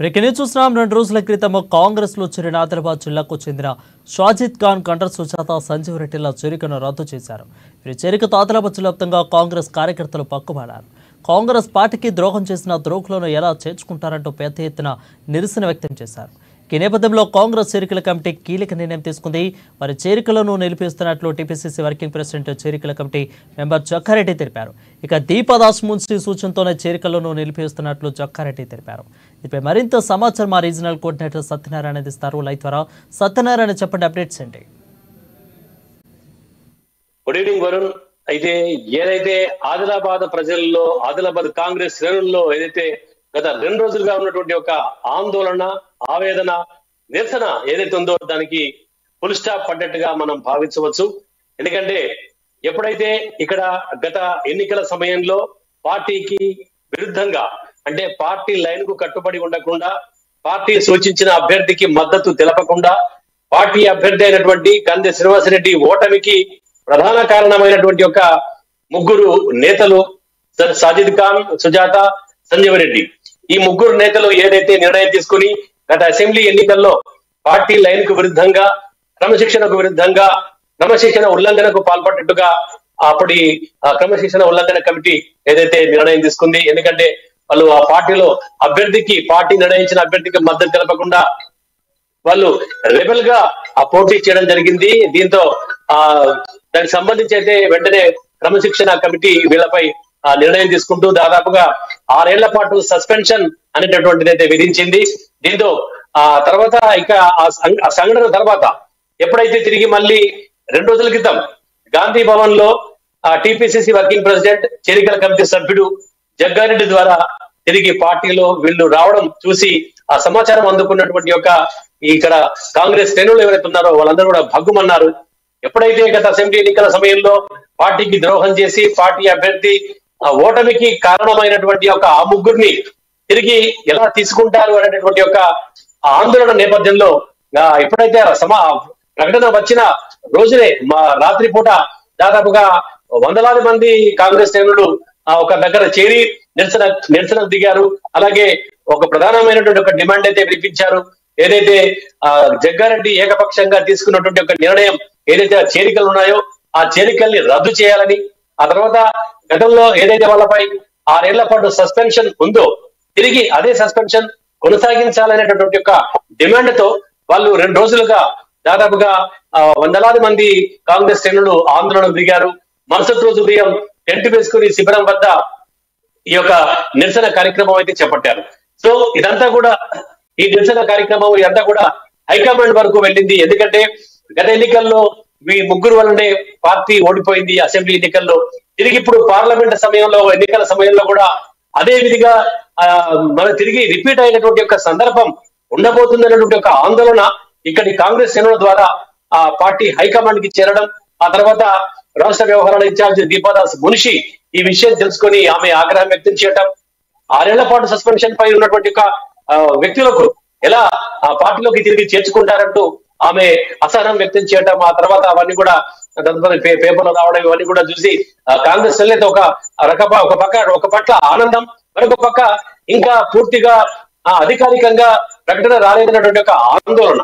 Breaking చూస్తున్నాం. 2 రోజుల క్రితం కాంగ్రెస్ లో చేరిన ఆదిలాబాద్ జిల్లాకు చెందిన షాజిద్ ఖాన్ కంటర్ సుజాత సంజీవ్ రెడ్డిల చేరికను రద్దు చేశారు. వీరి చేరికతో ఆదిలాబాద్ జిల్లా వ్యాప్తంగా కాంగ్రెస్ కార్యకర్తలు పక్కుబడ్డారు. కాంగ్రెస్ పార్టీకి ద్రోహం చేసిన ద్రోహులను ఎలా చేర్చుకుంటారంటూ పెద్ద ఎత్తున నిరసన వ్యక్తం చేశారు. ఈ నేపథ్యంలో కాంగ్రెస్ చేరికల కమిటీ కీలక నిర్ణయం తీసుకుంది. వారి చేరికలను నిలిపిస్తున్నట్లు టీపీసీసీ వర్కింగ్ ప్రెసిడెంట్ చేరికల కమిటీ మెంబర్ జక్కారెడ్డి తెలిపారు. ఇక దీపదాస్ మున్షి సూచనతోనే చేరికలను నిలిపిస్తున్నట్లు జక్కారెడ్డి తెలిపారు. దీనిపై మరింత సమాచారం మా రీజనల్ కోఆర్డినేటర్ సత్యనారాయణ అందిస్తారు. లైవ్ ద్వారా సత్యనారాయణ చెప్పండి, అప్డేట్స్ ఏంటి? Good evening Varun. అయితే ఏదైతే ఆదిలాబాద్ ప్రజల్లో, ఆదిలాబాద్ కాంగ్రెస్ శ్రేణుల్లో ఏదైతే గత 2 రోజులుగా ఉన్నటువంటి ఒక ఆందోళన, ఆవేదన, నిరసన ఏదైతే ఉందో దానికి ఫుల్ స్టాప్ పడ్డట్టుగా మనం భావించవచ్చు. ఎందుకంటే ఎప్పుడైతే ఇక్కడ గత ఎన్నికల సమయంలో పార్టీకి విరుద్ధంగా, అంటే పార్టీ లైన్ కు కట్టుబడి ఉండకుండా, పార్టీ సూచించిన అభ్యర్థికి మద్దతు తెలపకుండా, పార్టీ అభ్యర్థి అయినటువంటి కందె శ్రీనివాసరెడ్డి ఓటమికి ప్రధాన కారణమైనటువంటి ఒక 3 నేతలు, షాజిద్ ఖాన్, సుజాత, సంజీవ్ రెడ్డి, ఈ 3 నేతలు ఏదైతే నిర్ణయం తీసుకుని గత అసెంబ్లీ ఎన్నికల్లో పార్టీ లైన్ కు విరుద్ధంగా, క్రమశిక్షణకు విరుద్ధంగా, క్రమశిక్షణ ఉల్లంఘనకు పాల్పడ్డట్టుగా అప్పటి క్రమశిక్షణ ఉల్లంఘన కమిటీ ఏదైతే నిర్ణయం తీసుకుంది. ఎందుకంటే వాళ్ళు ఆ పార్టీలో అభ్యర్థికి, పార్టీ నిర్ణయించిన అభ్యర్థికి మద్దతు తెలపకుండా వాళ్ళు రెబెల్ గా పోటీ చేయడం జరిగింది. దీంతో దానికి సంబంధించి అయితే వెంటనే క్రమశిక్షణ కమిటీ వీళ్ళపై నిర్ణయం తీసుకుంటూ దాదాపుగా 6 ఏళ్ల పాటు సస్పెన్షన్ అనేటటువంటిది అయితే విధించింది. దీంతో తర్వాత ఇక ఆ సంఘటన తర్వాత ఎప్పుడైతే తిరిగి మళ్ళీ 2 రోజుల క్రితం గాంధీ భవన్ లో టీపీసీసీ వర్కింగ్ ప్రెసిడెంట్, చేరికల కమిటీ సభ్యుడు జగ్గారెడ్డి ద్వారా తిరిగి పార్టీలో వీళ్ళు రావడం చూసి ఆ సమాచారం అందుకున్నటువంటి యొక్క ఇక్కడ కాంగ్రెస్ శ్రేణులు ఎవరైతే ఉన్నారో వాళ్ళందరూ కూడా భగ్గుమన్నారు. ఎప్పుడైతే గత అసెంబ్లీ ఎన్నికల సమయంలో పార్టీకి ద్రోహం చేసి పార్టీ అభ్యర్థి ఓటమికి కారణమైనటువంటి ఒక ఆ 3 తిరిగి ఎలా తీసుకుంటారు అనేటటువంటి ఒక ఆందోళన నేపథ్యంలో ఎప్పుడైతే ప్రకటన వచ్చిన రోజునే రాత్రి పూట దాదాపుగా వందలాది మంది కాంగ్రెస్ శ్రేణులు ఒక దగ్గర చేరి నిరసనకు దిగారు. అలాగే ఒక ప్రధానమైనటువంటి ఒక డిమాండ్ అయితే వినిపించారు. ఏదైతే జగ్గారెడ్డి ఏకపక్షంగా తీసుకున్నటువంటి ఒక నిర్ణయం, ఏదైతే చేరికలు ఉన్నాయో ఆ చేరికల్ని రద్దు చేయాలని, ఆ తర్వాత గతంలో ఏదైతే వాళ్ళపై 6 ఏళ్ల పాటు సస్పెన్షన్ ఉందో తిరిగి అదే సస్పెన్షన్ కొనసాగించాలనేటటువంటి ఒక డిమాండ్ తో వాళ్ళు 2 రోజులుగా దాదాపుగా వందలాది మంది కాంగ్రెస్ శ్రేణులు ఆందోళనకు దిగారు. మరుసటి రోజు ఉదయం టెంట్ వేసుకుని శిబిరం వద్ద ఈ యొక్క నిరసన కార్యక్రమం అయితే చేపట్టారు. సో ఇదంతా కూడా, ఈ నిరసన కార్యక్రమం ఇదంతా కూడా హైకమాండ్ వరకు వెళ్ళింది. ఎందుకంటే గత ఎన్నికల్లో ఈ 3 వల్లనే పార్టీ ఓడిపోయింది అసెంబ్లీ ఎన్నికల్లో. తిరిగి ఇప్పుడు పార్లమెంట్ సమయంలో, ఎన్నికల సమయంలో కూడా అదే విధిగా మన తిరిగి రిపీట్ అయినటువంటి ఒక సందర్భం ఉండబోతుంది అన్నటువంటి ఒక ఆందోళన ఇక్కడి కాంగ్రెస్ శ్రేణుల ద్వారా ఆ పార్టీ హైకమాండ్ కి చేరడం, ఆ తర్వాత రాష్ట్ర వ్యవహారాల ఇన్ఛార్జ్ దీపదాస్ మున్షి ఈ విషయం తెలుసుకొని ఆమె ఆగ్రహం వ్యక్తం చేయటం, 6 ఏళ్ల పాటు సస్పెన్షన్ పై ఉన్నటువంటి ఒక వ్యక్తులకు ఎలా ఆ పార్టీలోకి తిరిగి చేర్చుకుంటారంటూ ఆమె అసహనం వ్యక్తం చేయటం, ఆ తర్వాత అవన్నీ కూడా పేపర్లో రావడం, ఇవన్నీ కూడా చూసి కాంగ్రెస్ శ్రేణులతో ఒక పట్ల ఆనందం, మరొక పక్క ఇంకా పూర్తిగా అధికారికంగా ప్రకటన రాలేదన్నటువంటి ఒక ఆందోళన,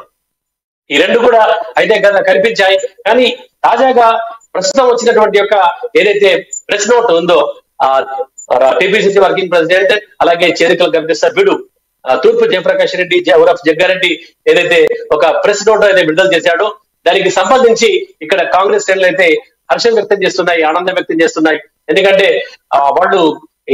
ఈ 2 కూడా అయితే కనిపించాయి. కానీ తాజాగా ప్రస్తుతం వచ్చినటువంటి యొక్క ఏదైతే ప్రెస్ నోట్ ఉందో టీపీసీసీ వర్కింగ్ ప్రెసిడెంట్ అలాగే చేరికల కమిటీ సభ్యుడు తూర్పు జయప్రకాష్ రెడ్డి జగ్గారెడ్డి ఏదైతే ఒక ప్రెస్ నోట్ అయితే విడుదల చేశాడో దానికి సంబంధించి ఇక్కడ కాంగ్రెస్ శ్రేణులు అయితే హర్షం వ్యక్తం చేస్తున్నాయి, ఆనందం వ్యక్తం చేస్తున్నాయి. ఎందుకంటే వాళ్ళు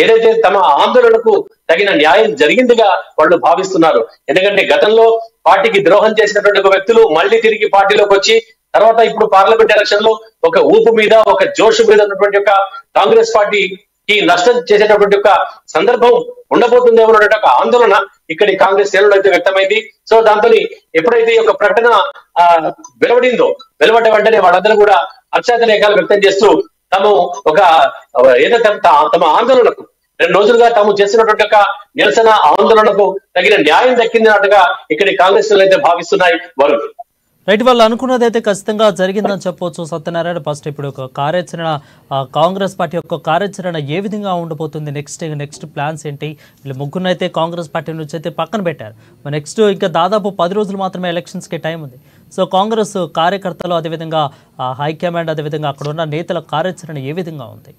ఏదైతే తమ ఆందోళనకు తగిన న్యాయం జరిగిందిగా వాళ్ళు భావిస్తున్నారు. ఎందుకంటే గతంలో పార్టీకి ద్రోహం చేసినటువంటి వ్యక్తులు మళ్ళీ తిరిగి పార్టీలోకి వచ్చి తర్వాత ఇప్పుడు పార్లమెంట్ ఎలక్షన్ లో ఒక ఊపు మీద, ఒక జోష్ మీద ఉన్నటువంటి ఒక కాంగ్రెస్ పార్టీకి నష్టం చేసేటటువంటి ఒక సందర్భం ఉండబోతుందేమో అనే ఒక ఆందోళన ఇక్కడి కాంగ్రెస్ శ్రేణులు అయితే వ్యక్తమైంది. సో దాంతో ఎప్పుడైతే ఈ యొక్క ప్రకటన వెలువడ్డ వెంటనే వాళ్ళందరూ కూడా హర్షాతిరేకాలు వ్యక్తం చేస్తూ తాము ఒక ఏదైతే తమ ఆందోళనకు 2 రోజులుగా తాము చేసినటువంటి ఒక నిరసన ఆందోళనకు తగిన న్యాయం దక్కిందినట్టుగా ఇక్కడి కాంగ్రెస్ అయితే భావిస్తున్నాయి. వరుణ్. రైట్, వాళ్ళు అనుకున్నది అయితే ఖచ్చితంగా జరిగిందని చెప్పొచ్చు సత్యనారాయణ. ఫస్ట్ ఇప్పుడు ఒక కార్యాచరణ, కాంగ్రెస్ పార్టీ యొక్క కార్యాచరణ ఏ విధంగా ఉండబోతుంది, నెక్స్ట్ ప్లాన్స్ ఏంటి? వీళ్ళు ముగ్గురు అయితే కాంగ్రెస్ పార్టీ నుంచి అయితే పక్కన పెట్టారు. నెక్స్ట్ ఇంకా దాదాపు 10 రోజులు మాత్రమే ఎలక్షన్స్కి టైం ఉంది. సో కాంగ్రెస్ కార్యకర్తలు, అదేవిధంగా హైకమాండ్, అదేవిధంగా అక్కడ ఉన్న నేతల కార్యాచరణ ఏ విధంగా ఉంది?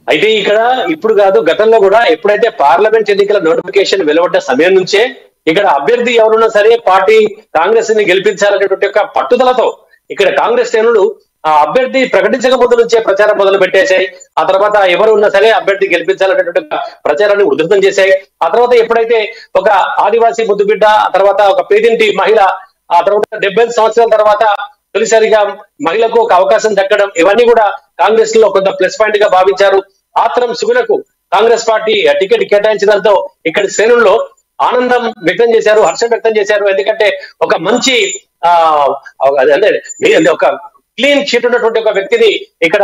అయితే ఇక్కడ ఇప్పుడు కాదు, గతంలో కూడా ఎప్పుడైతే పార్లమెంట్ ఎన్నికల నోటిఫికేషన్ వెలువడ్డ సమయం నుంచే ఇక్కడ అభ్యర్థి ఎవరున్నా సరే పార్టీ కాంగ్రెస్ ని గెలిపించాలనేటువంటి ఒక పట్టుదలతో ఇక్కడ కాంగ్రెస్ శ్రేణులు ఆ అభ్యర్థి ప్రకటించక ముందు నుంచే ప్రచారం మొదలు పెట్టేశాయి. ఆ తర్వాత ఎవరు ఉన్నా సరే అభ్యర్థి గెలిపించాలనేటువంటి ప్రచారాన్ని ఉధృతం చేశాయి. ఆ తర్వాత ఎప్పుడైతే ఒక ఆదివాసీ ముద్దుబిడ్డ, ఆ తర్వాత ఒక పేదింటి మహిళ, ఆ తర్వాత 75 సంవత్సరాల తర్వాత తొలిసారిగా మహిళకు ఒక అవకాశం దక్కడం, ఇవన్నీ కూడా కాంగ్రెస్ లో కొంత ప్లస్ పాయింట్ గా భావించారు. ఆత్రం సుగుణకు కాంగ్రెస్ పార్టీ టికెట్ కేటాయించడంతో ఇక్కడ శ్రేణుల్లో ఆనందం వ్యక్తం చేశారు, హర్షం వ్యక్తం చేశారు. ఎందుకంటే ఒక మంచి అంటే ఒక క్లీన్ షీట్ ఉన్నటువంటి ఒక వ్యక్తిని ఇక్కడ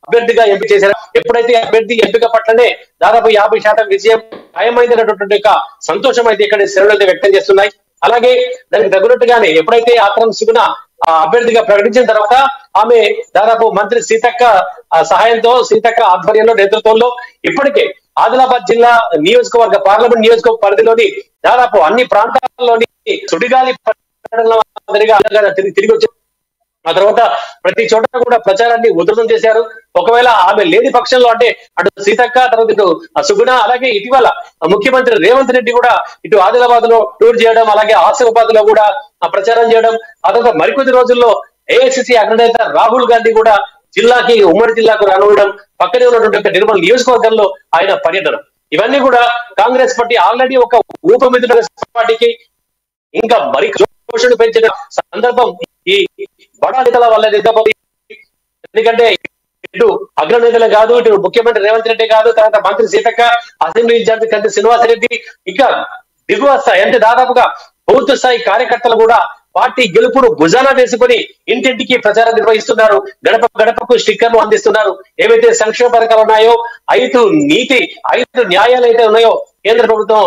అభ్యర్థిగా ఎంపిక చేశారు. ఎప్పుడైతే అభ్యర్థి ఎంపిక పట్లనే దాదాపు 50% విజయం ఖాయమైనటువంటి ఒక సంతోషం అయితే ఇక్కడ శ్రేణులు అయితే వ్యక్తం చేస్తున్నాయి. అలాగే దానికి తగినట్టుగానే ఎప్పుడైతే ఆత్రం సుగుణ అభ్యర్థిగా ప్రకటించిన తర్వాత ఆమె దాదాపు మంత్రి సీతక్క సహాయంతో, సీతక్క ఆధ్వర్యంలో, నేతృత్వంలో ఇప్పటికే ఆదిలాబాద్ జిల్లా నియోజకవర్గ పార్లమెంట్ నియోజకవర్గ పరిధిలోని దాదాపు అన్ని ప్రాంతాల్లోని సుడిగాలి తిరిగి వచ్చి ఆ తర్వాత ప్రతి చోట కూడా ప్రచారాన్ని ఉధృతం చేశారు. ఒకవేళ ఆమె లేని పక్షంలో అంటే అటు సీతక్క, తర్వాత ఇటు సుగుణ, అలాగే ఇటీవల ముఖ్యమంత్రి రేవంత్ రెడ్డి కూడా ఇటు ఆదిలాబాద్ లో టూర్ చేయడం, అలాగే ఆసిఫాబాద్ లో కూడా ప్రచారం చేయడం, ఆ తర్వాత మరికొద్ది రోజుల్లో ఏఐసిసి అగ్రనేత రాహుల్ గాంధీ కూడా జిల్లాకి, ఉమ్మడి జిల్లాకు రానుండడం, పక్కనే ఉన్నటువంటి నిర్మల్ నియోజకవర్గంలో ఆయన పర్యటన, ఇవన్నీ కూడా కాంగ్రెస్ పార్టీ ఆల్రెడీ ఒక ఊపమిదిన పార్టీకి ఇంకా మరి పోషణ పెంచిన సందర్భం ఈ బడా నేతల వల్ల. ఎందుకంటే ఇటు అగ్రనేతలే కాదు, ఇటు ముఖ్యమంత్రి రేవంత్ రెడ్డి కాదు, తర్వాత మంత్రి సీతక్క, అసెంబ్లీ ఇన్ఛార్జి కంటి శ్రీనివాసరెడ్డి, ఇంకా దిగువ స్థాయి అంటే దాదాపుగా బూత్ స్థాయి కార్యకర్తలు కూడా పార్టీ గెలుపును భుజాన వేసుకుని ఇంటింటికి ప్రచారం నిర్వహిస్తున్నారు. గడప గడపకు స్టిక్కర్లు అందిస్తున్నారు. ఏవైతే సంక్షేమ పథకాలు ఉన్నాయో, 5 న్యాయాలు అయితే ఉన్నాయో, కేంద్ర ప్రభుత్వం,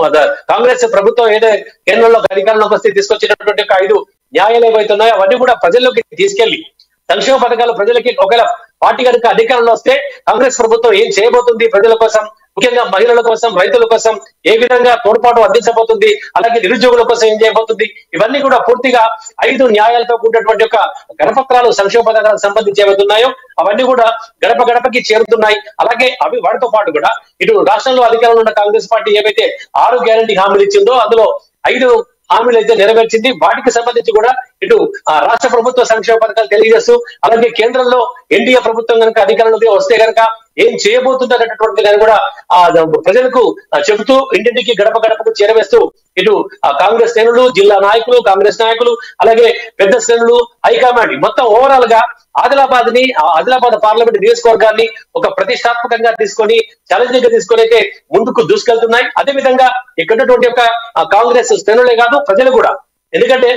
కాంగ్రెస్ ప్రభుత్వం ఏదైతే కేంద్రంలో అధికారంలోకి వస్తే తీసుకొచ్చినటువంటి 5 న్యాయాలు ఏవైతే ఉన్నాయో అవన్నీ కూడా ప్రజల్లోకి తీసుకెళ్లి సంక్షేమ పథకాలు ప్రజలకి, ఒకవేళ పార్టీ కనుక అధికారంలో వస్తే కాంగ్రెస్ ప్రభుత్వం ఏం చేయబోతుంది, ప్రజల కోసం, ముఖ్యంగా మహిళల కోసం, రైతుల కోసం ఏ విధంగా తోడ్పాటు అందించబోతుంది, అలాగే నిరుద్యోగుల కోసం ఏం చేయబోతుంది, ఇవన్నీ కూడా పూర్తిగా 5 న్యాయాలతో కూడినటువంటి ఒక కరపత్రాలు సంక్షేమ పథకాలకు సంబంధించి ఏవైతే ఉన్నాయో అవన్నీ కూడా గడప గడపకి చేరుతున్నాయి. అలాగే వాటితో పాటు కూడా ఇటు రాష్ట్రంలో అధికారంలో ఉన్న కాంగ్రెస్ పార్టీ ఏవైతే 6 గ్యారంటీ హామీలు ఇచ్చిందో అందులో 5 హామీలు అయితే నెరవేర్చింది. వాటికి సంబంధించి కూడా ఇటు రాష్ట్ర ప్రభుత్వ సంక్షేమ పథకాలు తెలియజేస్తూ, అలాగే కేంద్రంలో ఎన్డీఏ ప్రభుత్వం కనుక అధికారంలోకి వస్తే కనుక ఏం చేయబోతుంది అనేటటువంటి దాన్ని కూడా ప్రజలకు చెబుతూ ఇంటింటికి గడప గడపకు చేరవేస్తూ ఇటు కాంగ్రెస్ శ్రేణులు, జిల్లా నాయకులు, కాంగ్రెస్ నాయకులు, అలాగే పెద్ద శ్రేణులు, హైకమాండ్ మొత్తం ఓవరాల్ గా ఆదిలాబాద్ పార్లమెంట్ నియోజకవర్గాన్ని ఒక ప్రతిష్టాత్మకంగా తీసుకొని, ఛాలెంజింగ్ గా తీసుకొని అయితే ముందుకు దూసుకెళ్తున్నాయి. అదే విధంగా ఇక్కడ ఉన్నటువంటి ఒక కాంగ్రెస్ శ్రేణులే కాదు, ప్రజలు కూడా. ఎందుకంటే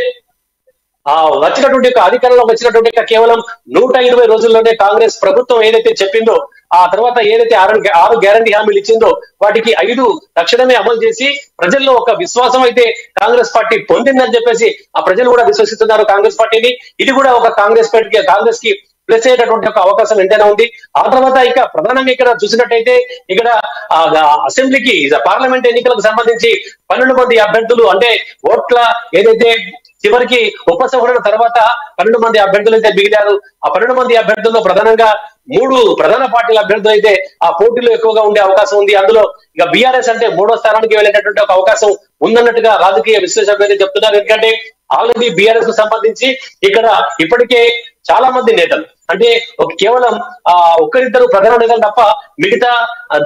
వచ్చినటువంటి అధికారంలో వచ్చినటువంటి కేవలం 120 రోజుల్లోనే కాంగ్రెస్ ప్రభుత్వం ఏదైతే చెప్పిందో, ఆ తర్వాత ఏదైతే 6 గ్యారంటీ హామీలు ఇచ్చిందో వాటికి 5 తక్షణమే అమలు చేసి ప్రజల్లో ఒక విశ్వాసం అయితే కాంగ్రెస్ పార్టీ పొందిందని చెప్పేసి ఆ ప్రజలు కూడా విశ్వసిస్తున్నారు కాంగ్రెస్ పార్టీని. ఇది కూడా ఒక కాంగ్రెస్ కి ప్లస్ అయ్యేటటువంటి ఒక అవకాశం ఎంతైనా ఉంది. ఆ తర్వాత ఇక ప్రధానంగా ఇక్కడ చూసినట్టయితే ఇక్కడ అసెంబ్లీకి, పార్లమెంట్ ఎన్నికలకు సంబంధించి 12 మంది అభ్యర్థులు, అంటే ఓట్ల ఏదైతే చివరికి ఉపసంహరణ తర్వాత 12 మంది అభ్యర్థులు అయితే మిగిలారు. ఆ 12 మంది అభ్యర్థుల్లో ప్రధానంగా 3 ప్రధాన పార్టీల అభ్యర్థులు అయితే ఆ పోటీలో ఎక్కువగా ఉండే అవకాశం ఉంది. అందులో ఇక బీఆర్ఎస్ అంటే 3వ స్థానానికి వెళ్ళేటటువంటి ఒక అవకాశం ఉందన్నట్టుగా రాజకీయ విశ్లేషకులు అయితే చెప్తున్నారు. ఎందుకంటే ఆల్రెడీ బీఆర్ఎస్ కు సంబంధించి ఇక్కడ ఇప్పటికే చాలా మంది నేతలు, అంటే కేవలం ఒక్కరిద్దరు ప్రధాన నేతలు తప్ప మిగతా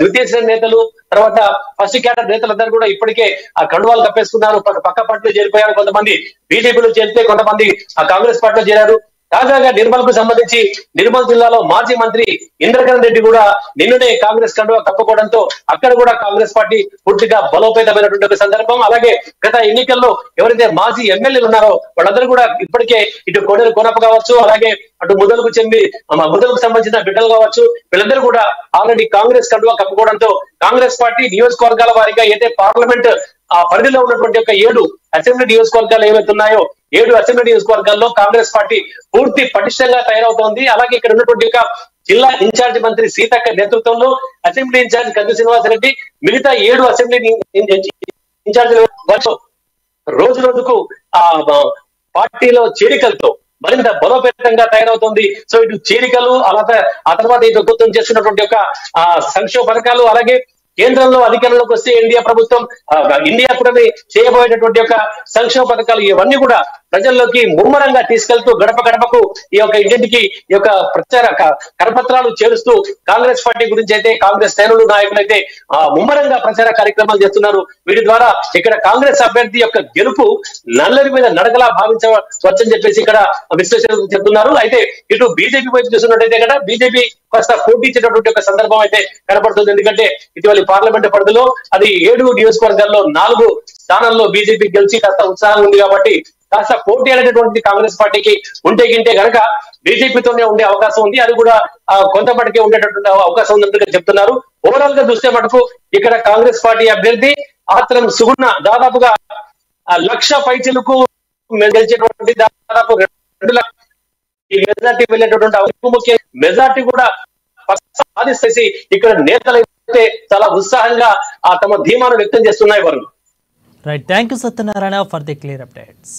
ద్వితీయ శ్రేణి నేతలు, తర్వాత ఫస్ట్ క్యాడర్ నేతలందరూ కూడా ఇప్పటికే ఆ కండువాలు కప్పేసుకున్నారు. పక్క పార్టీలో చేరిపోయారు. కొంతమంది బీజేపీలో చేరితే కొంతమంది కాంగ్రెస్ పార్టీలో చేరారు. తాజాగా నిర్మల్ కు సంబంధించి నిర్మల్ జిల్లాలో మాజీ మంత్రి ఇంద్రకరణ్ రెడ్డి కూడా నిన్ననే కాంగ్రెస్ కండువా కప్పుకోవడంతో అక్కడ కూడా కాంగ్రెస్ పార్టీ పూర్తిగా బలోపేతమైనటువంటి ఒక సందర్భం. అలాగే గత ఎన్నికల్లో ఎవరైతే మాజీ ఎమ్మెల్యేలు ఉన్నారో వాళ్ళందరూ కూడా ఇప్పటికే ఇటు కోడెల కోనప్ప కావచ్చు, అలాగే అటు ముదలకు సంబంధించిన బిడ్డలు కావచ్చు, వీళ్ళందరూ కూడా ఆల్రెడీ కాంగ్రెస్ కండువా కప్పుకోవడంతో కాంగ్రెస్ పార్టీ నియోజకవర్గాల వారీగా అయితే పార్లమెంట్ ఆ పరిధిలో ఉన్నటువంటి ఒక 7 అసెంబ్లీ నియోజకవర్గాలు ఏవైతే ఉన్నాయో 7 అసెంబ్లీ నియోజకవర్గాల్లో కాంగ్రెస్ పార్టీ పూర్తి పటిష్టంగా తయారవుతోంది. అలాగే ఇక్కడ ఉన్నటువంటి ఒక జిల్లా ఇన్ఛార్జ్ మంత్రి సీతక్క నేతృత్వంలో అసెంబ్లీ ఇన్ఛార్జ్ కంది శ్రీనివాసరెడ్డి మిగతా 7 అసెంబ్లీ ఇన్ఛార్జీలు రోజు రోజుకు ఆ పార్టీలో చేరికలతో మరింత బలోపేతంగా తయారవుతుంది. సో ఇటు చేరికలు ఆ తర్వాత ఇటు ప్రభుత్వం చేస్తున్నటువంటి ఒక సంక్షేమ పథకాలు, అలాగే కేంద్రంలో అధికారంలోకి వస్తే ఇండియా కూడా చేయబోయేటటువంటి యొక్క సంక్షేమ పథకాలు ఇవన్నీ కూడా ప్రజల్లోకి ముమ్మరంగా తీసుకెళ్తూ గడప గడపకు ఈ యొక్క ఇంటింటికి ఈ యొక్క ప్రచార కరపత్రాలు చేరుస్తూ కాంగ్రెస్ పార్టీ గురించి అయితే కాంగ్రెస్ శ్రేణులు నాయకులు అయితే ముమ్మరంగా ప్రచార కార్యక్రమాలు చేస్తున్నారు. వీటి ద్వారా ఇక్కడ కాంగ్రెస్ అభ్యర్థి యొక్క గెలుపు నల్లరి మీద నడకలా భావించవచ్చని చెప్పేసి ఇక్కడ విశ్లేషకులు చెప్తున్నారు. అయితే ఇటు బీజేపీ వైపు చూస్తున్నట్టయితే ఇక్కడ బీజేపీ కాస్త పోటీ ఇచ్చేటటువంటి ఒక సందర్భం అయితే కనపడుతుంది. ఎందుకంటే ఇటీవల పార్లమెంట్ పరిధిలో అది 7 నియోజకవర్గాల్లో 4 స్థానాల్లో బీజేపీ గెలిచి కాస్త ఉత్సాహం ఉంది కాబట్టి కాస్త పోటీ అనేటటువంటి కాంగ్రెస్ పార్టీకి ఉంటే గనక బీజేపీతోనే ఉండే అవకాశం ఉంది. అది కూడా కొంతమటికే ఉండేటటువంటి అవకాశం ఉందంటే చెప్తున్నారు. ఓవరాల్ గా చూస్తే మటుకు ఇక్కడ కాంగ్రెస్ పార్టీ అభ్యర్థి ఆత్రం సుగుణ దాదాపుగా 1,00,000 పైచిలకు గెలిచేటువంటి దాదాపు 2 లక్షల మెజార్టీ వెళ్ళేటటువంటి ముఖ్య మెజార్టీ కూడా సాధిస్తేసి ఇక్కడ నేతలు అయితే చాలా ఉత్సాహంగా తమ ధీమాను వ్యక్తం చేస్తున్నాయి. Varun, right, thank you Satyanarayana for the clear updates.